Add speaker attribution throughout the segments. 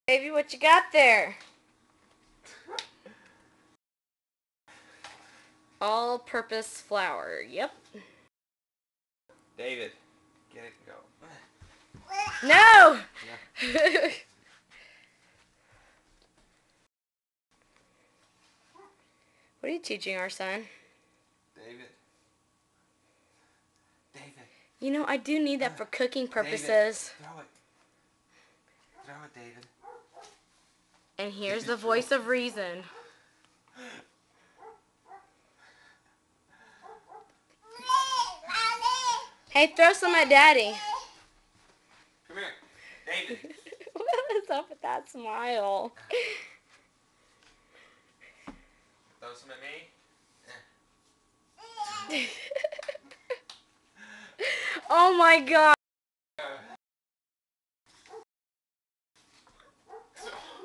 Speaker 1: Baby, what you got there? All-purpose flour. Yep.
Speaker 2: David, get it and go.
Speaker 1: No!
Speaker 2: Yeah.
Speaker 1: What are you teaching our son?
Speaker 2: David. David.
Speaker 1: You know, I do need that for cooking purposes.
Speaker 2: David, throw it. Throw it, David.
Speaker 1: And here's the voice of reason. Hey, throw some at Daddy.
Speaker 2: Come here. David.
Speaker 1: What is up with that smile?
Speaker 2: Throw some at me.
Speaker 1: Oh my God.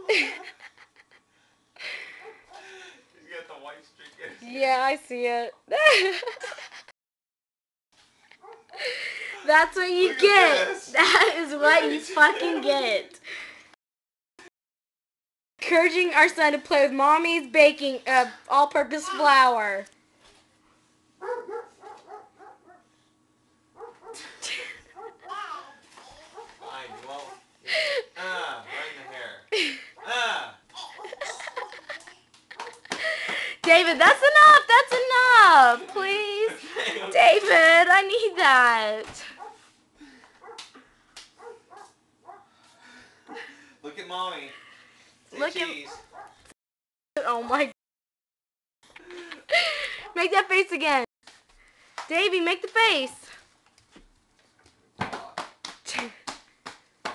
Speaker 2: He's got the white streak in his
Speaker 1: Yeah, I see it. That's what you
Speaker 2: Look at
Speaker 1: get.
Speaker 2: this.
Speaker 1: That is what you fucking get. Encouraging our son to play with Mommy's baking all-purpose flour.
Speaker 2: Fine, you won't. Right in the hair.
Speaker 1: David, that's enough. That's enough. Please.
Speaker 2: Okay.
Speaker 1: David, I need that.
Speaker 2: Look at Mommy. Say
Speaker 1: Look at-
Speaker 2: cheese.
Speaker 1: Oh my. Make that face again. Davey, make the face.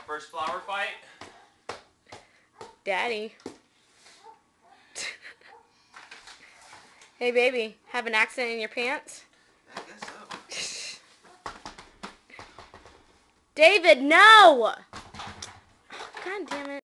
Speaker 2: First flower fight.
Speaker 1: Daddy. Hey, baby, have an accident in your pants?
Speaker 2: I guess so.
Speaker 1: David, no! God damn it.